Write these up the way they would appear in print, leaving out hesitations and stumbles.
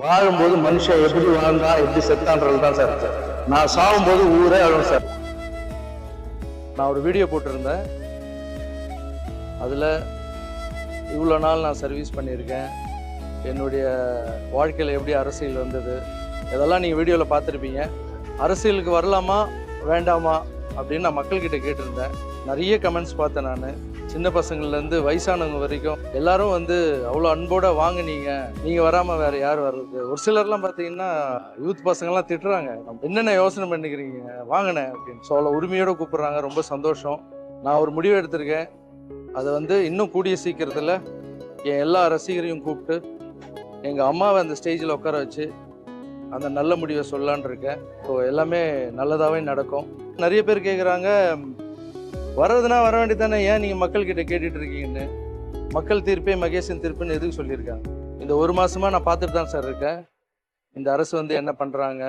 வாழும்போது மனுஷன் எப்படி வாழ்ந்தா எப்படி செத்தான்றது தான் சார். நான் சாகும்போது ஊரே அழும் சார். நான் ஒரு வீடியோ போட்டிருந்தேன். அதில் இவ்வளோ நாள் நான் சர்வீஸ் பண்ணியிருக்கேன், என்னுடைய வாழ்க்கையில் எப்படி அரசியல் வந்தது, இதெல்லாம் நீங்கள் வீடியோவில் பார்த்துருப்பீங்க. அரசியலுக்கு வரலாமா வேண்டாமா அப்படின்னு நான் மக்கள்கிட்ட கேட்டிருந்தேன். நிறைய கமெண்ட்ஸ் பார்த்தேன். நான் சின்ன பசங்கள்லேருந்து வயசானவங்க வரைக்கும் எல்லாரும் அவ்வளோ அன்போடு வாங்க, நீங்கள் வராமல் வேறு யார் வர்றது. ஒரு சிலர்லாம் பார்த்தீங்கன்னா யூத் பசங்கள்லாம் திட்டுறாங்க, என்னென்ன யோசனை பண்ணிக்கிறீங்க வாங்கினே அப்படின்னு. ஸோ அவ்வளோ உரிமையோடு கூப்பிட்றாங்க. ரொம்ப சந்தோஷம். நான் ஒரு முடிவு எடுத்திருக்கேன். அதை இன்னும் கூடிய சீக்கிரத்தில் என் எல்லா ரசிகரையும் கூப்பிட்டு எங்கள் அம்மாவை அந்த ஸ்டேஜில் உட்கார வச்சு அந்த நல்ல முடிவை சொல்லலான் இருக்கேன். ஸோ எல்லாமே நல்லதாகவே நடக்கும். நிறைய பேர் கேட்குறாங்க, வர்றதுனா வர வேண்டியதானே, ஏன் நீங்கள் மக்கள்கிட்ட கேட்டுட்டு இருக்கீங்கன்னு. மக்கள் தீர்ப்பே மகேசன் தீர்ப்புன்னு எதுக்கு சொல்லியிருக்காங்க. இந்த ஒரு மாதமாக நான் பார்த்துட்டு தான் சார் இருக்கேன். இந்த அரசு என்ன பண்ணுறாங்க,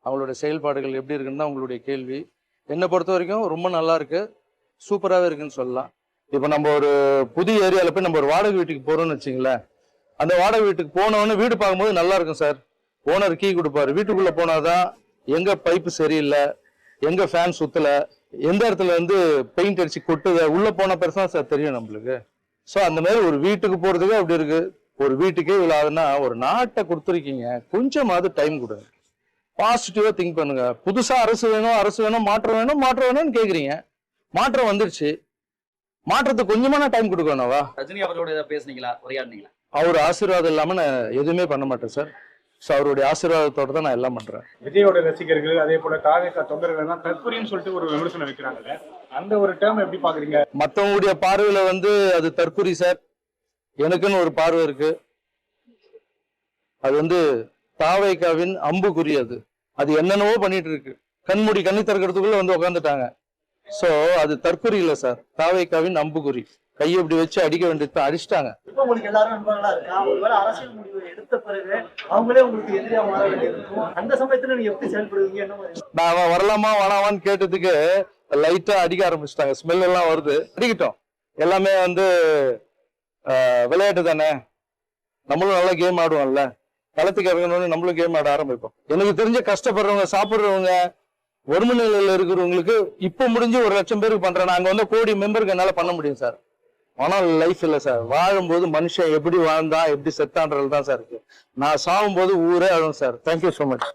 அவங்களோட செயல்பாடுகள் எப்படி இருக்குன்னு தான் உங்களுடைய கேள்வி. என்னை பொறுத்த வரைக்கும் ரொம்ப நல்லா இருக்கு, சூப்பராகவே இருக்குன்னு சொல்லலாம். இப்போ நம்ம ஒரு புதிய ஏரியாவில் போய் நம்ம ஒரு வாடகை வீட்டுக்கு போகிறோம்னு வச்சிங்களேன். அந்த வாடகை வீட்டுக்கு போனோன்னு வீடு பார்க்கும்போது நல்லா இருக்கும் சார். ஓனர் கீ கொடுப்பாரு. வீட்டுக்குள்ளே போனாதான் எங்கே பைப்பு சரியில்லை, எங்கே ஃபேன் சுற்றலை, எந்த இடத்துல பெயிண்ட் அடிச்சு கொட்டுத உள்ள போன பெருசா சார் தெரியும் நம்மளுக்கு. ஸோ அந்த மாதிரி ஒரு வீட்டுக்கு போறதுக்கு அப்படி இருக்கு. ஒரு வீட்டுக்கே இவ்வளோ ஆகுதுன்னா ஒரு நாட்டை கொடுத்துருக்கீங்க, கொஞ்சமாவது டைம் கொடுங்க, பாசிட்டிவா திங்க் பண்ணுங்க. புதுசா அரசு வேணும், மாற்றம் வேணும்னு கேக்குறீங்க. மாற்றம் வந்துருச்சு, மாற்றத்துக்கு கொஞ்சமான டைம் கொடுக்கணும்வா. ரஜினி அவர்களோட பேசுனீங்களா, உரையாடுனீங்களா? அவர் ஆசீர்வாதம் இல்லாம நான் எதுவுமே பண்ண மாட்டேன் சார். ஸோ அவருடைய ஆசீர்வாதத்தோட தான் நான் எல்லாம் பண்றேன். விஜயோட ரசிகர்கள் அதே போல தாவேகா தொண்டர்கள் தான் தற்கொலைன்னு சொல்லிட்டு ஒரு விமர்சனம் வைக்கிறாங்கல்ல, அந்த ஒரு டேர்ம் எப்படி பாக்குறீங்க? மற்றவங்களுடைய பார்வையில அது தற்கொலை சார். எனக்குன்னு ஒரு பார்வை இருக்கு. அது தாவேகாவின் அம்புக்குறி. அது என்னென்னவோ பண்ணிட்டு இருக்கு. கண்மூடி கண்ணி திறக்கிறதுக்குள்ள உட்காந்துட்டாங்க. ஸோ அது தற்கொலை இல்லை சார், தாவேகாவின் அம்புக்குறி. கையை இப்படி வச்சு அடிக்க வேண்டியது அடிச்சிட்டாங்க. உங்களுக்கு எல்லாரும் நண்பர்களா இருக்கா? ஒருவேளை அரசியல் முடிவு எடுத்த பிறகு அவங்களே உங்களுக்கு எதிரியா மாற வேண்டியிருக்கும். அந்த சமயத்துல நீங்க எப்படி செயல்படுவீங்க? என்ன மாதிரி? நான் வரலாமா வேணாமான்னு கேட்டதுக்கு லைட்டா அடிக்க ஆரம்பிச்சிட்டாங்க. ஸ்மெல் எல்லாம் வருது, அடிக்கட்டும். எல்லாமே விளையாட்டு தானே, நம்மளும் நல்லா கேம் ஆடுவோம்ல. களத்துக்கு இறங்கணும்னு நம்மளும் கேம் ஆட ஆரம்பிப்போம். எனக்கு தெரிஞ்ச கஷ்டப்படுறவங்க, சாப்பிடுறவங்க, வறுமை நிலையில இருக்கிறவங்களுக்கு இப்ப முடிஞ்சு 1 லட்சம் பேருக்கு பண்றேன். நாங்க கோடி மெம்பருக்கு என்னால பண்ண முடியும் சார். ஆனால் லைஃப் இல்லை சார். வாழும்போது மனுஷன் எப்படி வாழ்ந்தா எப்படி செத்தான்றது தான் சார் இருக்கு. நான் சாகும்போது ஊரே அழும் சார். Thank you so much.